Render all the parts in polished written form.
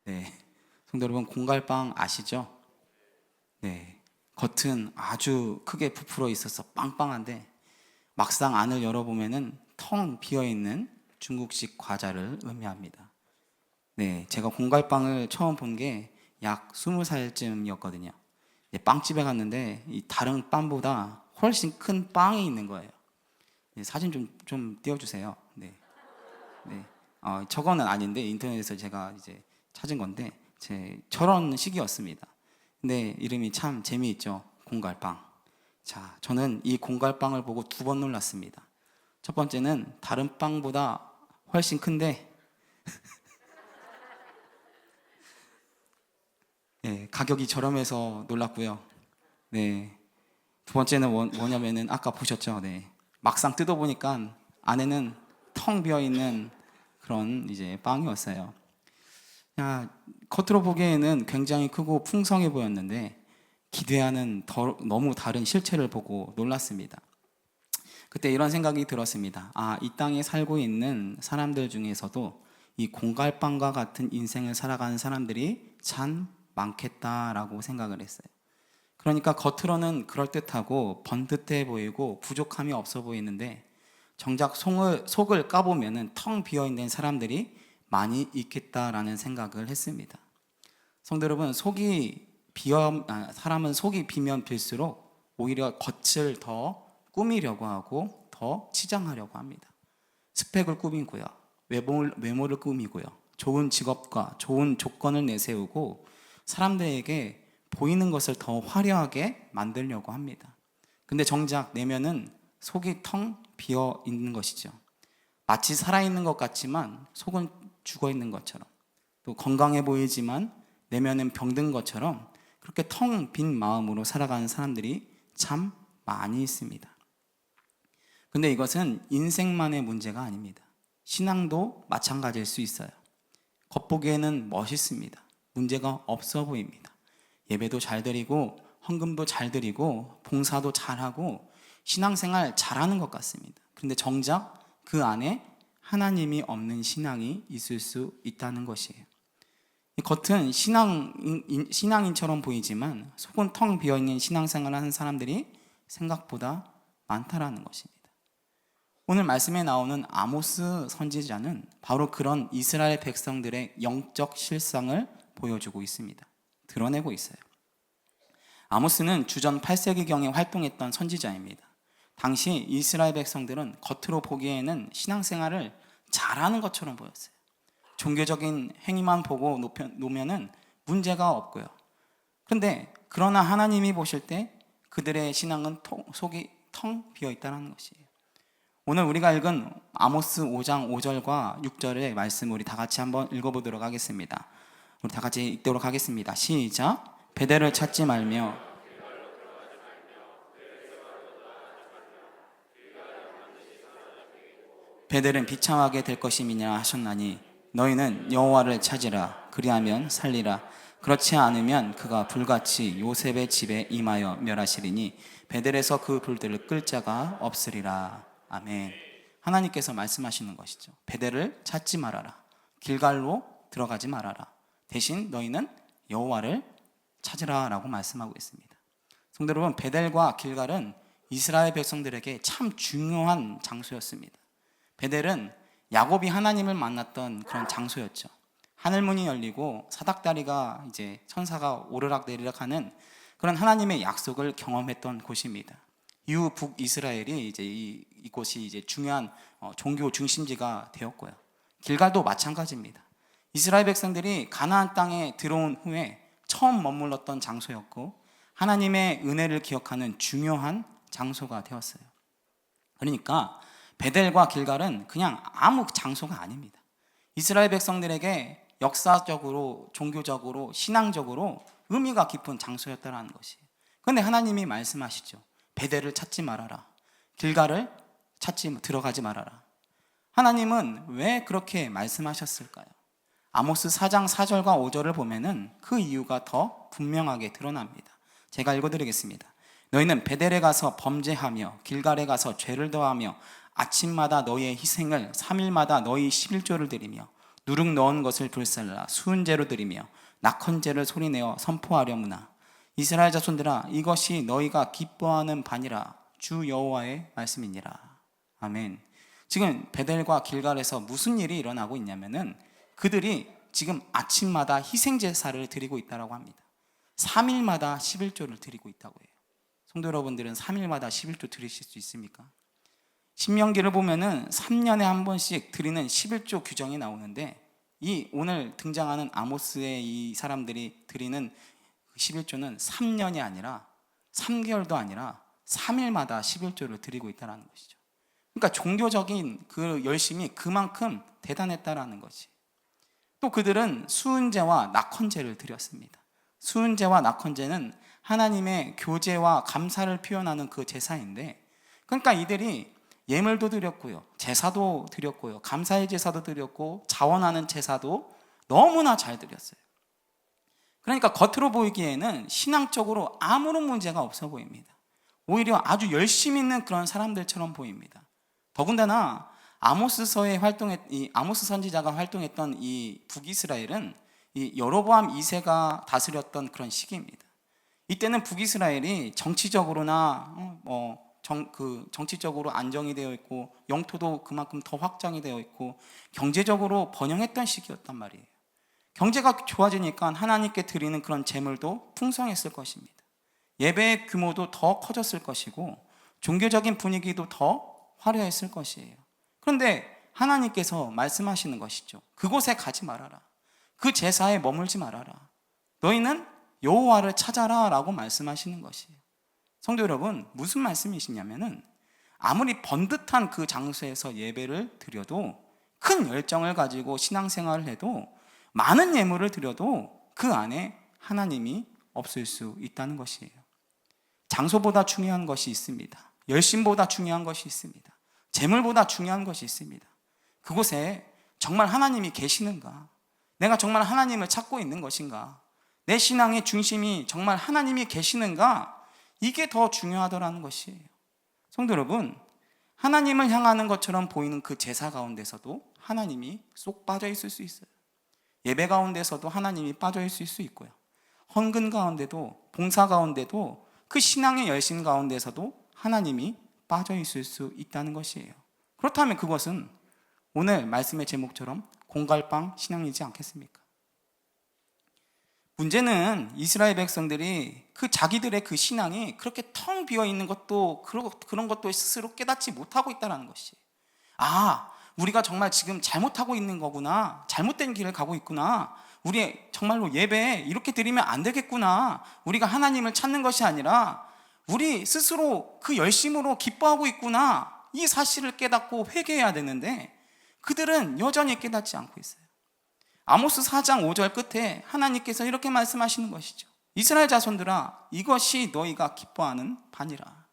네, 성도 여러분, 공갈빵 아시죠? 네, 겉은 아주 크게 부풀어 있어서 빵빵한데 막상 안을 열어보면은 텅 비어있는 중국식 과자를 의미합니다. 네, 제가 공갈빵을 처음 본 게 약 20살쯤이었거든요. 빵집에 갔는데 이 다른 빵보다 훨씬 큰 빵이 있는 거예요. 네, 사진 좀 띄워주세요. 네, 네. 저거는 아닌데 인터넷에서 제가 이제 찾은 건데 저런 식이었습니다. 근데 이름이 참 재미있죠. 공갈빵. 자, 저는 이 공갈빵을 보고 두 번 놀랐습니다. 첫 번째는 다른 빵보다 훨씬 큰데 예, 가격이 저렴해서 놀랐고요. 네. 두 번째는 뭐냐면은 아까 보셨죠? 네. 막상 뜯어보니까 안에는 텅 비어 있는 그런 이제 빵이었어요. 야, 겉으로 보기에는 굉장히 크고 풍성해 보였는데 기대하는 너무 다른 실체를 보고 놀랐습니다. 그때 이런 생각이 들었습니다. 이 땅에 살고 있는 사람들 중에서도 이 공갈빵과 같은 인생을 살아가는 사람들이 참 많겠다라고 생각을 했어요. 그러니까 겉으로는 그럴듯하고 번듯해 보이고 부족함이 없어 보이는데 정작 속을 까보면은 텅 비어 있는 사람들이 많이 있겠다라는 생각을 했습니다. 성도 여러분, 사람은 속이 비면 빌수록 오히려 겉을 더 꾸미려고 하고 더 치장하려고 합니다. 스펙을 꾸미고요, 외모를 꾸미고요, 좋은 직업과 좋은 조건을 내세우고 사람들에게 보이는 것을 더 화려하게 만들려고 합니다. 근데 정작 내면은 속이 텅 비어 있는 것이죠. 마치 살아있는 것 같지만 속은 죽어 있는 것처럼, 또 건강해 보이지만 내면은 병든 것처럼 그렇게 텅 빈 마음으로 살아가는 사람들이 참 많이 있습니다. 근데 이것은 인생만의 문제가 아닙니다. 신앙도 마찬가지일 수 있어요. 겉보기에는 멋있습니다. 문제가 없어 보입니다. 예배도 잘 드리고 헌금도 잘 드리고 봉사도 잘하고 신앙생활 잘하는 것 같습니다. 그런데 정작 그 안에 하나님이 없는 신앙이 있을 수 있다는 것이에요. 겉은 신앙인처럼 보이지만 속은 텅 비어있는 신앙생활을 하는 사람들이 생각보다 많다라는 것입니다. 오늘 말씀에 나오는 아모스 선지자는 바로 그런 이스라엘 백성들의 영적 실상을 보여주고 있습니다. 드러내고 있어요. 아모스는 주전 8세기경에 활동했던 선지자입니다. 당시 이스라엘 백성들은 겉으로 보기에는 신앙생활을 잘하는 것처럼 보였어요. 종교적인 행위만 보고 놓으면은 문제가 없고요. 그런데 그러나 하나님이 보실 때 그들의 신앙은 속이 텅 비어 있다는 것이에요. 오늘 우리가 읽은 아모스 5장 5절과 6절의 말씀 우리 다 같이 한번 읽어보도록 하겠습니다. 우리 다 같이 읽도록 하겠습니다. 시작. 베델을 찾지 말며 베델은 비참하게 될 것임이냐 하셨나니 너희는 여호와를 찾으라. 그리하면 살리라. 그렇지 않으면 그가 불같이 요셉의 집에 임하여 멸하시리니 베델에서 그 불들을 끌 자가 없으리라. 아멘. 하나님께서 말씀하시는 것이죠. 베델을 찾지 말아라. 길갈로 들어가지 말아라. 대신 너희는 여호와를 찾으라 라고 말씀하고 있습니다. 성도 여러분, 베델과 길갈은 이스라엘 백성들에게 참 중요한 장소였습니다. 베델은 야곱이 하나님을 만났던 그런 장소였죠. 하늘문이 열리고 사닥다리가 이제 천사가 오르락 내리락 하는 그런 하나님의 약속을 경험했던 곳입니다. 이후 북이스라엘이 이제 이곳이 이제 중요한 종교 중심지가 되었고요. 길갈도 마찬가지입니다. 이스라엘 백성들이 가나안 땅에 들어온 후에 처음 머물렀던 장소였고 하나님의 은혜를 기억하는 중요한 장소가 되었어요. 그러니까 베델과 길갈은 그냥 아무 장소가 아닙니다. 이스라엘 백성들에게 역사적으로, 종교적으로, 신앙적으로 의미가 깊은 장소였다는 것이에요. 그런데 하나님이 말씀하시죠. 베델을 찾지 말아라. 길갈을 들어가지 말아라. 하나님은 왜 그렇게 말씀하셨을까요? 아모스 4장 4절과 5절을 보면은 그 이유가 더 분명하게 드러납니다. 제가 읽어드리겠습니다. 너희는 베델에 가서 범죄하며 길갈에 가서 죄를 더하며 아침마다 너희의 희생을 3일마다 너희 11조를 드리며 누룩 넣은 것을 불살라 수은제로 드리며 낙헌제를 소리내어 선포하려무나. 이스라엘 자손들아, 이것이 너희가 기뻐하는 바니라. 주 여호와의 말씀이니라. 아멘. 지금 베델과 길갈에서 무슨 일이 일어나고 있냐면은 그들이 지금 아침마다 희생제사를 드리고 있다고 합니다. 3일마다 11조를 드리고 있다고 해요. 성도 여러분들은 3일마다 11조 드리실 수 있습니까? 신명기를 보면은 3년에 한 번씩 드리는 11조 규정이 나오는데, 이 오늘 등장하는 아모스의 이 사람들이 드리는 11조는 3년이 아니라 3개월도 아니라 3일마다 11조를 드리고 있다는 것이죠. 그러니까 종교적인 그 열심이 그만큼 대단했다라는 것이. 또 그들은 수은제와 낙헌제를 드렸습니다. 수은제와 낙헌제는 하나님의 교제와 감사를 표현하는 그 제사인데, 그러니까 이들이 예물도 드렸고요, 제사도 드렸고요, 감사의 제사도 드렸고, 자원하는 제사도 너무나 잘 드렸어요. 그러니까 겉으로 보이기에는 신앙적으로 아무런 문제가 없어 보입니다. 오히려 아주 열심히 있는 그런 사람들처럼 보입니다. 더군다나 아모스 선지자가 활동했던 이 북이스라엘은 이 여로보암 2세가 다스렸던 그런 시기입니다. 이때는 북이스라엘이 정치적으로나 정치적으로 안정이 되어 있고, 영토도 그만큼 더 확장이 되어 있고, 경제적으로 번영했던 시기였단 말이에요. 경제가 좋아지니까 하나님께 드리는 그런 제물도 풍성했을 것입니다. 예배의 규모도 더 커졌을 것이고, 종교적인 분위기도 더 화려했을 것이에요. 그런데 하나님께서 말씀하시는 것이죠. 그곳에 가지 말아라. 그 제사에 머물지 말아라. 너희는 여호와를 찾아라 라고 말씀하시는 것이에요. 성도 여러분, 무슨 말씀이시냐면은 아무리 번듯한 그 장소에서 예배를 드려도, 큰 열정을 가지고 신앙생활을 해도, 많은 예물을 드려도 그 안에 하나님이 없을 수 있다는 것이에요. 장소보다 중요한 것이 있습니다. 열심보다 중요한 것이 있습니다. 재물보다 중요한 것이 있습니다. 그곳에 정말 하나님이 계시는가? 내가 정말 하나님을 찾고 있는 것인가? 내 신앙의 중심이 정말 하나님이 계시는가? 이게 더 중요하더라는 것이에요. 성도 여러분, 하나님을 향하는 것처럼 보이는 그 제사 가운데서도 하나님이 쏙 빠져 있을 수 있어요. 예배 가운데서도 하나님이 빠져 있을 수 있고요, 헌금 가운데도, 봉사 가운데도, 그 신앙의 열심 가운데서도 하나님이 빠져 있을 수 있다는 것이에요. 그렇다면 그것은 오늘 말씀의 제목처럼 공갈빵 신앙이지 않겠습니까? 문제는 이스라엘 백성들이 그 자기들의 그 신앙이 그렇게 텅 비어 있는 것도, 그런 것도 스스로 깨닫지 못하고 있다는 것이. 우리가 정말 지금 잘못하고 있는 거구나, 잘못된 길을 가고 있구나, 우리 정말로 예배 이렇게 드리면 안 되겠구나, 우리가 하나님을 찾는 것이 아니라 우리 스스로 그 열심으로 기뻐하고 있구나, 이 사실을 깨닫고 회개해야 되는데 그들은 여전히 깨닫지 않고 있어요. 아모스 4장 5절 끝에 하나님께서 이렇게 말씀하시는 것이죠. 이스라엘 자손들아, 이것이 너희가 기뻐하는 바니라.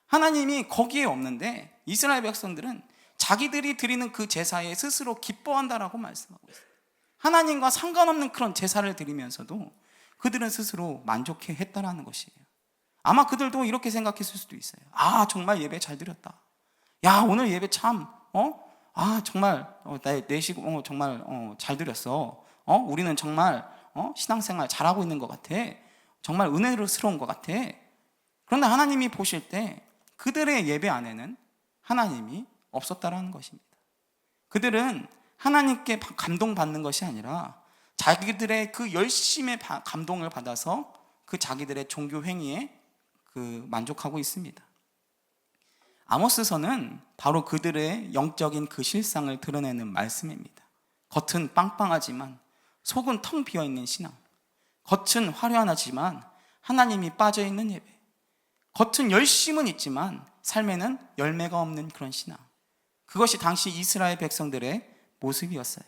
하나님이 거기에 없는데 이스라엘 백성들은 자기들이 드리는 그 제사에 스스로 기뻐한다라고 말씀하고 있어요. 하나님과 상관없는 그런 제사를 드리면서도 그들은 스스로 만족해 했다라는 것이에요. 아마 그들도 이렇게 생각했을 수도 있어요. 정말 예배 잘 드렸다. 오늘 예배 참 정말 내식 정말 잘 드렸어. 우리는 정말 신앙생활 잘하고 있는 것 같아. 정말 은혜로스러운 것 같아. 그런데 하나님이 보실 때 그들의 예배 안에는 하나님이 없었다라는 것입니다. 그들은 하나님께 감동받는 것이 아니라 자기들의 그 열심의 감동을 받아서 그 자기들의 종교 행위에 만족하고 있습니다. 아모스서는 바로 그들의 영적인 그 실상을 드러내는 말씀입니다. 겉은 빵빵하지만 속은 텅 비어있는 신앙, 겉은 화려하지만 하나님이 빠져있는 예배, 겉은 열심은 있지만 삶에는 열매가 없는 그런 신앙, 그것이 당시 이스라엘 백성들의 모습이었어요.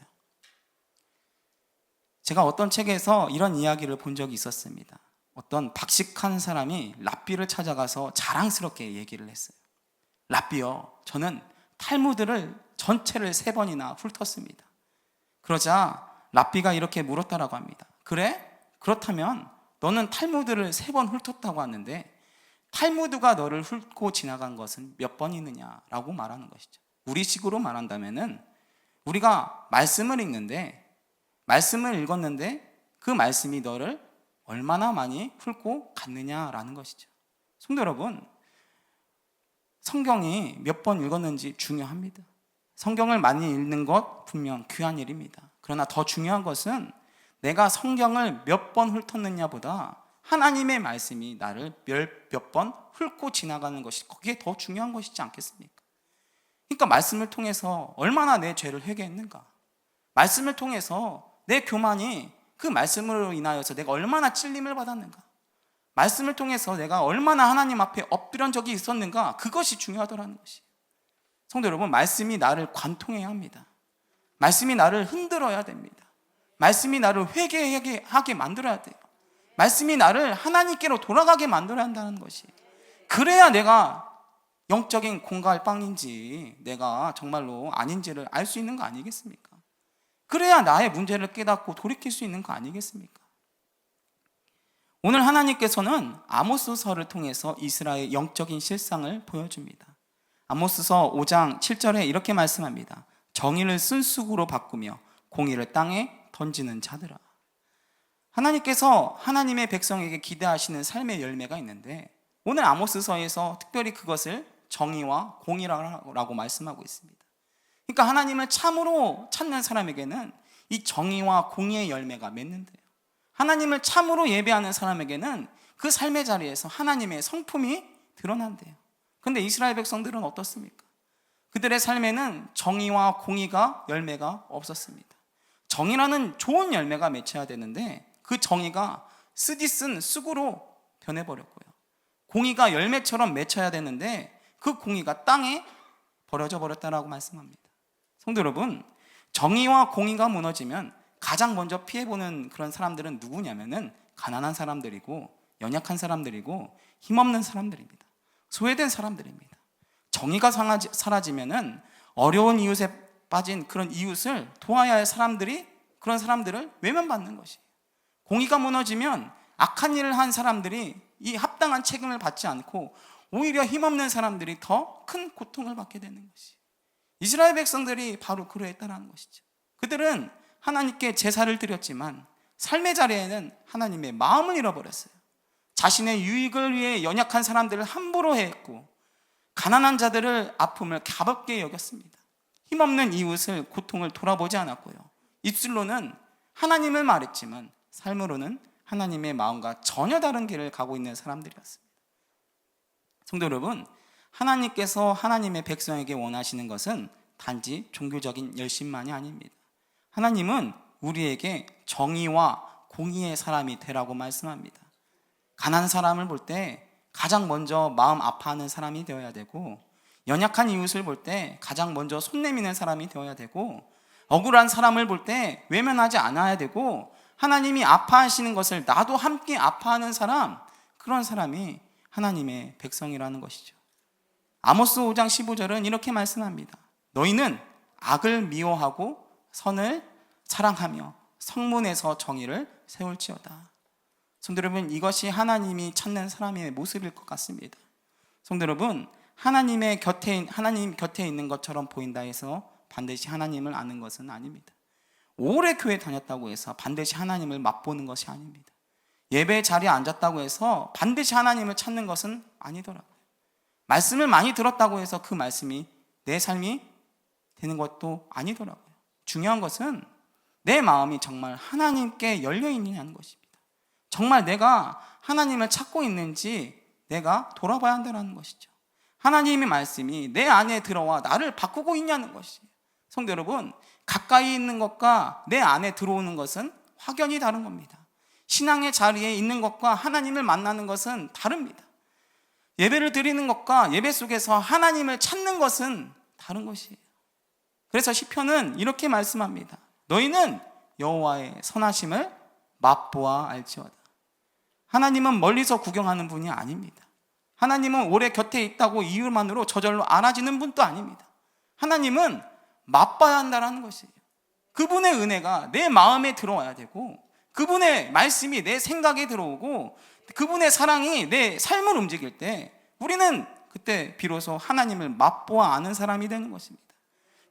제가 어떤 책에서 이런 이야기를 본 적이 있었습니다. 어떤 박식한 사람이 랍비를 찾아가서 자랑스럽게 얘기를 했어요. 랍비요, 저는 탈무드를 전체를 3번이나 훑었습니다. 그러자 랍비가 이렇게 물었다라고 합니다. 그래? 그렇다면 너는 탈무드를 3번 훑었다고 하는데 탈무드가 너를 훑고 지나간 것은 몇 번이느냐라고 말하는 것이죠. 우리식으로 말한다면은 우리가 말씀을 읽었는데 그 말씀이 너를 얼마나 많이 훑고 갔느냐라는 것이죠. 성도 여러분, 성경이 몇 번 읽었는지 중요합니다. 성경을 많이 읽는 것 분명 귀한 일입니다. 그러나 더 중요한 것은 내가 성경을 몇 번 훑었느냐보다 하나님의 말씀이 나를 몇 번 훑고 지나가는 것이, 그게 더 중요한 것이지 않겠습니까? 그러니까 말씀을 통해서 얼마나 내 죄를 회개했는가, 말씀을 통해서 내 교만이 그 말씀으로 인하여서 내가 얼마나 찔림을 받았는가, 말씀을 통해서 내가 얼마나 하나님 앞에 엎드린 적이 있었는가, 그것이 중요하더라는 것이. 성도 여러분, 말씀이 나를 관통해야 합니다. 말씀이 나를 흔들어야 됩니다. 말씀이 나를 회개하게 만들어야 돼요. 말씀이 나를 하나님께로 돌아가게 만들어야 한다는 것이. 그래야 내가 영적인 공갈빵인지 내가 정말로 아닌지를 알 수 있는 거 아니겠습니까? 그래야 나의 문제를 깨닫고 돌이킬 수 있는 거 아니겠습니까? 오늘 하나님께서는 아모스서를 통해서 이스라엘의 영적인 실상을 보여줍니다. 아모스서 5장 7절에 이렇게 말씀합니다. 정의를 쓴쑥으로 바꾸며 공의를 땅에 던지는 자들아. 하나님께서 하나님의 백성에게 기대하시는 삶의 열매가 있는데 오늘 아모스서에서 특별히 그것을 정의와 공의라고 말씀하고 있습니다. 그러니까 하나님을 참으로 찾는 사람에게는 이 정의와 공의의 열매가 맺는데요. 하나님을 참으로 예배하는 사람에게는 그 삶의 자리에서 하나님의 성품이 드러난대요. 그런데 이스라엘 백성들은 어떻습니까? 그들의 삶에는 정의와 공의가 열매가 없었습니다. 정의라는 좋은 열매가 맺혀야 되는데 그 정의가 쓰디쓴 쑥으로 변해버렸고요. 공의가 열매처럼 맺혀야 되는데 그 공의가 땅에 버려져 버렸다라고 말씀합니다. 성도 여러분, 정의와 공의가 무너지면 가장 먼저 피해보는 그런 사람들은 누구냐면은 가난한 사람들이고 연약한 사람들이고 힘없는 사람들입니다. 소외된 사람들입니다. 정의가 사라지면은 어려운 이웃에 빠진 그런 이웃을 도와야 할 사람들이 그런 사람들을 외면받는 것이에요. 공의가 무너지면 악한 일을 한 사람들이 이 합당한 책임을 받지 않고 오히려 힘없는 사람들이 더 큰 고통을 받게 되는 것이. 이스라엘 백성들이 바로 그러했다는 것이죠. 그들은 하나님께 제사를 드렸지만 삶의 자리에는 하나님의 마음을 잃어버렸어요. 자신의 유익을 위해 연약한 사람들을 함부로 해했고 가난한 자들을 아픔을 가볍게 여겼습니다. 힘없는 이웃을 고통을 돌아보지 않았고요. 입술로는 하나님을 말했지만 삶으로는 하나님의 마음과 전혀 다른 길을 가고 있는 사람들이었습니다. 성도 여러분, 하나님께서 하나님의 백성에게 원하시는 것은 단지 종교적인 열심만이 아닙니다. 하나님은 우리에게 정의와 공의의 사람이 되라고 말씀합니다. 가난한 사람을 볼 때 가장 먼저 마음 아파하는 사람이 되어야 되고, 연약한 이웃을 볼 때 가장 먼저 손 내미는 사람이 되어야 되고, 억울한 사람을 볼 때 외면하지 않아야 되고, 하나님이 아파하시는 것을 나도 함께 아파하는 사람, 그런 사람이 하나님의 백성이라는 것이죠. 아모스 5장 15절은 이렇게 말씀합니다. 너희는 악을 미워하고 선을 사랑하며 성문에서 정의를 세울지어다. 성도 여러분, 이것이 하나님이 찾는 사람의 모습일 것 같습니다. 성도 여러분, 하나님 곁에 있는 것처럼 보인다 해서 반드시 하나님을 아는 것은 아닙니다. 오래 교회 다녔다고 해서 반드시 하나님을 맛보는 것이 아닙니다. 예배 자리에 앉았다고 해서 반드시 하나님을 찾는 것은 아니더라고요. 말씀을 많이 들었다고 해서 그 말씀이 내 삶이 되는 것도 아니더라고요. 중요한 것은 내 마음이 정말 하나님께 열려 있느냐는 것입니다. 정말 내가 하나님을 찾고 있는지 내가 돌아봐야 한다는 것이죠. 하나님의 말씀이 내 안에 들어와 나를 바꾸고 있냐는 것이에요. 성도 여러분, 가까이 있는 것과 내 안에 들어오는 것은 확연히 다른 겁니다. 신앙의 자리에 있는 것과 하나님을 만나는 것은 다릅니다. 예배를 드리는 것과 예배 속에서 하나님을 찾는 것은 다른 것이에요. 그래서 시편은 이렇게 말씀합니다. 너희는 여호와의 선하심을 맛보아 알지어다. 하나님은 멀리서 구경하는 분이 아닙니다. 하나님은 오래 곁에 있다고 이유만으로 저절로 알아지는 분도 아닙니다. 하나님은 맛봐야 한다는 것이에요. 그분의 은혜가 내 마음에 들어와야 되고, 그분의 말씀이 내 생각에 들어오고, 그분의 사랑이 내 삶을 움직일 때 우리는 그때 비로소 하나님을 맛보아 아는 사람이 되는 것입니다.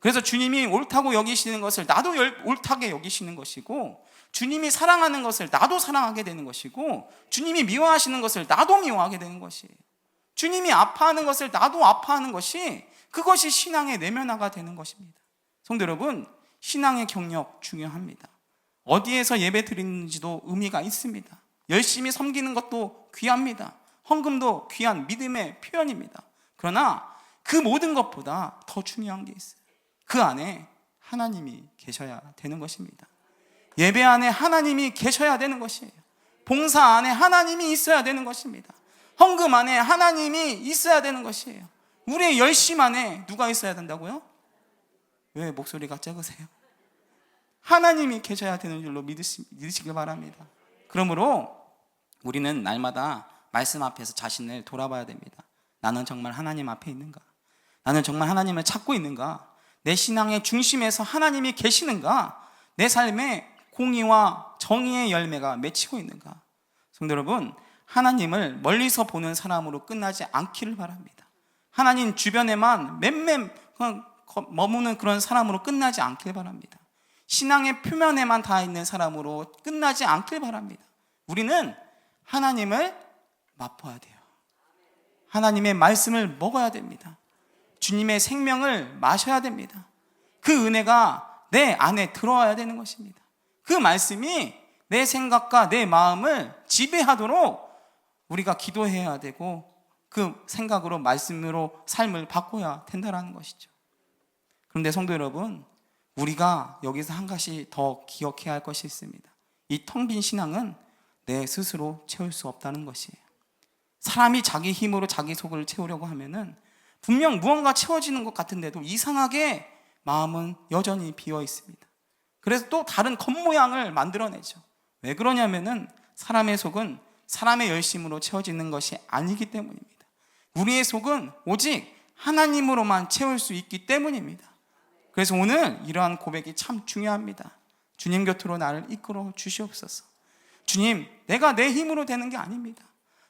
그래서 주님이 옳다고 여기시는 것을 나도 옳다게 여기시는 것이고, 주님이 사랑하는 것을 나도 사랑하게 되는 것이고, 주님이 미워하시는 것을 나도 미워하게 되는 것이에요. 주님이 아파하는 것을 나도 아파하는 것이, 그것이 신앙의 내면화가 되는 것입니다. 성도 여러분, 신앙의 경력 중요합니다. 어디에서 예배 드리는지도 의미가 있습니다. 열심히 섬기는 것도 귀합니다. 헌금도 귀한 믿음의 표현입니다. 그러나 그 모든 것보다 더 중요한 게 있어요. 그 안에 하나님이 계셔야 되는 것입니다. 예배 안에 하나님이 계셔야 되는 것이에요. 봉사 안에 하나님이 있어야 되는 것입니다. 헌금 안에 하나님이 있어야 되는 것이에요. 우리의 열심 안에 누가 있어야 된다고요? 왜 목소리가 작으세요? 하나님이 계셔야 되는 줄로 믿으시길 바랍니다. 그러므로 우리는 날마다 말씀 앞에서 자신을 돌아봐야 됩니다. 나는 정말 하나님 앞에 있는가? 나는 정말 하나님을 찾고 있는가? 내 신앙의 중심에서 하나님이 계시는가? 내 삶에 공의와 정의의 열매가 맺히고 있는가? 성도 여러분, 하나님을 멀리서 보는 사람으로 끝나지 않기를 바랍니다. 하나님 주변에만 맴맴 머무는 그런 사람으로 끝나지 않길 바랍니다. 신앙의 표면에만 닿아 있는 사람으로 끝나지 않길 바랍니다. 우리는 하나님을 맛보아야 돼요. 하나님의 말씀을 먹어야 됩니다. 주님의 생명을 마셔야 됩니다. 그 은혜가 내 안에 들어와야 되는 것입니다. 그 말씀이 내 생각과 내 마음을 지배하도록 우리가 기도해야 되고, 그 생각으로 말씀으로 삶을 바꿔야 된다는 것이죠. 그런데 성도 여러분, 우리가 여기서 한 가지 더 기억해야 할 것이 있습니다. 이 텅 빈 신앙은 내 스스로 채울 수 없다는 것이에요. 사람이 자기 힘으로 자기 속을 채우려고 하면은 분명 무언가 채워지는 것 같은데도 이상하게 마음은 여전히 비어 있습니다. 그래서 또 다른 겉모양을 만들어내죠. 왜 그러냐면은 사람의 속은 사람의 열심으로 채워지는 것이 아니기 때문입니다. 우리의 속은 오직 하나님으로만 채울 수 있기 때문입니다. 그래서 오늘 이러한 고백이 참 중요합니다. 주님 곁으로 나를 이끌어 주시옵소서. 주님, 내가 내 힘으로 되는 게 아닙니다.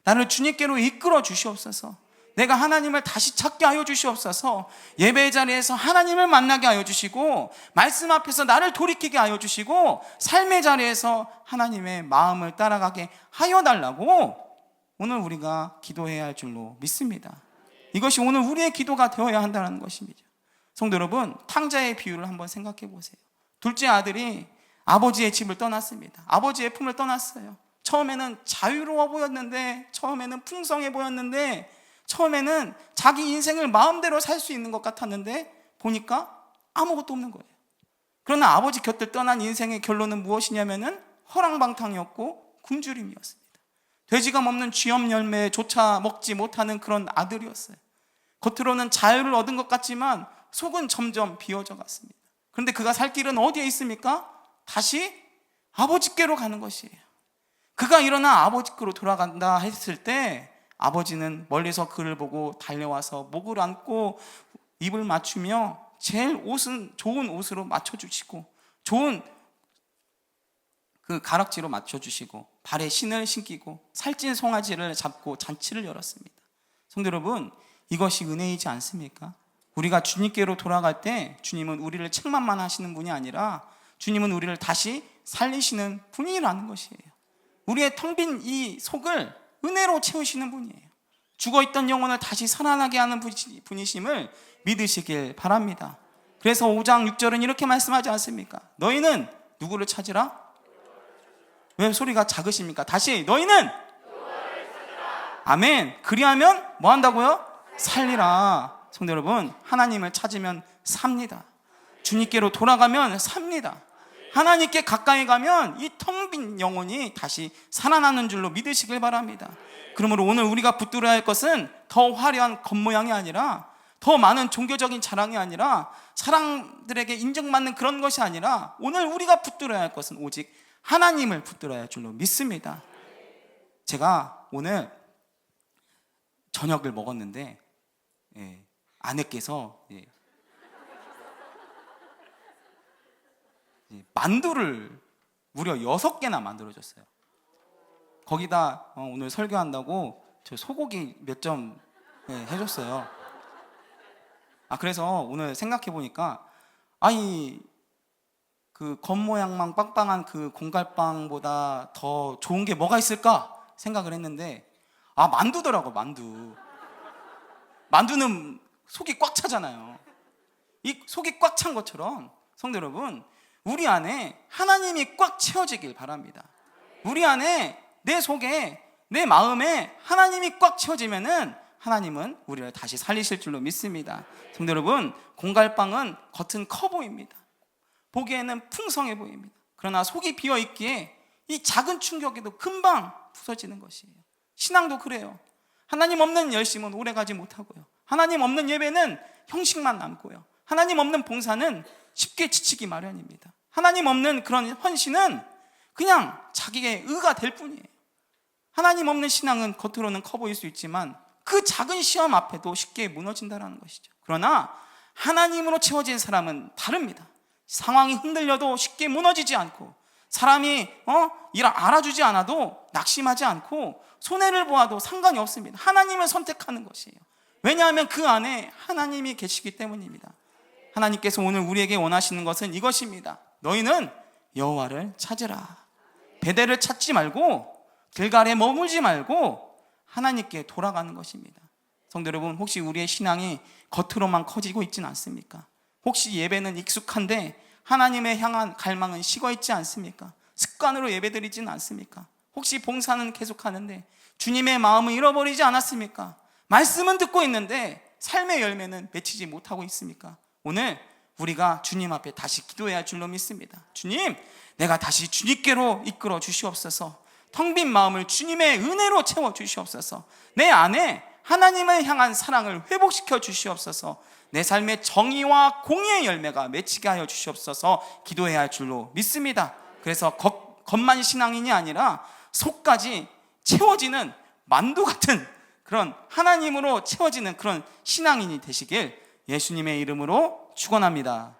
나를 주님께로 이끌어 주시옵소서. 내가 하나님을 다시 찾게 하여 주시옵소서. 예배 자리에서 하나님을 만나게 하여 주시고, 말씀 앞에서 나를 돌이키게 하여 주시고, 삶의 자리에서 하나님의 마음을 따라가게 하여 달라고 오늘 우리가 기도해야 할 줄로 믿습니다. 이것이 오늘 우리의 기도가 되어야 한다는 것입니다. 성도 여러분, 탕자의 비유를 한번 생각해 보세요. 둘째 아들이 아버지의 집을 떠났습니다. 아버지의 품을 떠났어요. 처음에는 자유로워 보였는데, 처음에는 풍성해 보였는데, 처음에는 자기 인생을 마음대로 살 수 있는 것 같았는데 보니까 아무것도 없는 거예요. 그러나 아버지 곁을 떠난 인생의 결론은 무엇이냐면은 허랑방탕이었고 굶주림이었습니다. 돼지가 먹는 쥐염 열매조차 먹지 못하는 그런 아들이었어요. 겉으로는 자유를 얻은 것 같지만 속은 점점 비어져 갔습니다. 그런데 그가 살 길은 어디에 있습니까? 다시 아버지께로 가는 것이에요. 그가 일어나 아버지께로 돌아간다 했을 때 아버지는 멀리서 그를 보고 달려와서 목을 안고 입을 맞추며 제일 좋은 옷으로 맞춰주시고, 좋은 그 가락지로 맞춰주시고, 발에 신을 신기고 살찐 송아지를 잡고 잔치를 열었습니다. 성도 여러분, 이것이 은혜이지 않습니까? 우리가 주님께로 돌아갈 때 주님은 우리를 책망만 하시는 분이 아니라 주님은 우리를 다시 살리시는 분이라는 것이에요. 우리의 텅 빈 이 속을 은혜로 채우시는 분이에요. 죽어있던 영혼을 다시 살아나게 하는 분이심을 믿으시길 바랍니다. 그래서 5장 6절은 이렇게 말씀하지 않습니까? 너희는 누구를 찾으라? 왜 소리가 작으십니까? 다시, 너희는 아멘. 그리하면 뭐 한다고요? 살리라. 성도 여러분, 하나님을 찾으면 삽니다. 주님께로 돌아가면 삽니다. 하나님께 가까이 가면 이 텅 빈 영혼이 다시 살아나는 줄로 믿으시길 바랍니다. 그러므로 오늘 우리가 붙들어야 할 것은 더 화려한 겉모양이 아니라, 더 많은 종교적인 자랑이 아니라, 사람들에게 인정받는 그런 것이 아니라, 오늘 우리가 붙들어야 할 것은 오직 하나님을 붙들어야 할 줄로 믿습니다. 제가 오늘 저녁을 먹었는데 아내께서 만두를 무려 6개나 만들어줬어요. 거기다 오늘 설교한다고 저 소고기 몇 점 해줬어요. 그래서 오늘 생각해보니까 아니 그 겉모양만 빵빵한 그 공갈빵보다 더 좋은 게 뭐가 있을까 생각을 했는데 만두더라고. 만두는 속이 꽉 차잖아요. 이 속이 꽉 찬 것처럼 성도 여러분, 우리 안에 하나님이 꽉 채워지길 바랍니다. 우리 안에 내 속에 내 마음에 하나님이 꽉 채워지면은 하나님은 우리를 다시 살리실 줄로 믿습니다. 성도 여러분, 공갈빵은 겉은 커 보입니다. 보기에는 풍성해 보입니다. 그러나 속이 비어 있기에 이 작은 충격에도 금방 부서지는 것이에요. 신앙도 그래요. 하나님 없는 열심은 오래가지 못하고요. 하나님 없는 예배는 형식만 남고요. 하나님 없는 봉사는 쉽게 지치기 마련입니다. 하나님 없는 그런 헌신은 그냥 자기의 의가 될 뿐이에요. 하나님 없는 신앙은 겉으로는 커 보일 수 있지만 그 작은 시험 앞에도 쉽게 무너진다는 것이죠. 그러나 하나님으로 채워진 사람은 다릅니다. 상황이 흔들려도 쉽게 무너지지 않고, 사람이 알아주지 않아도 낙심하지 않고, 손해를 보아도 상관이 없습니다. 하나님을 선택하는 것이에요. 왜냐하면 그 안에 하나님이 계시기 때문입니다. 하나님께서 오늘 우리에게 원하시는 것은 이것입니다. 너희는 여호와를 찾으라. 베델을 찾지 말고 길갈에 머물지 말고 하나님께 돌아가는 것입니다. 성도 여러분, 혹시 우리의 신앙이 겉으로만 커지고 있지는 않습니까? 혹시 예배는 익숙한데 하나님의 향한 갈망은 식어있지 않습니까? 습관으로 예배드리지는 않습니까? 혹시 봉사는 계속하는데 주님의 마음을 잃어버리지 않았습니까? 말씀은 듣고 있는데 삶의 열매는 맺히지 못하고 있습니까? 오늘 우리가 주님 앞에 다시 기도해야 할 줄로 믿습니다. 주님, 내가 다시 주님께로 이끌어 주시옵소서. 텅 빈 마음을 주님의 은혜로 채워 주시옵소서. 내 안에 하나님을 향한 사랑을 회복시켜 주시옵소서. 내 삶의 정의와 공의의 열매가 맺히게 하여 주시옵소서. 기도해야 할 줄로 믿습니다. 그래서 겉만 신앙인이 아니라 속까지 채워지는 만두 같은 그런 하나님으로 채워지는 그런 신앙인이 되시길 예수님의 이름으로 축원합니다.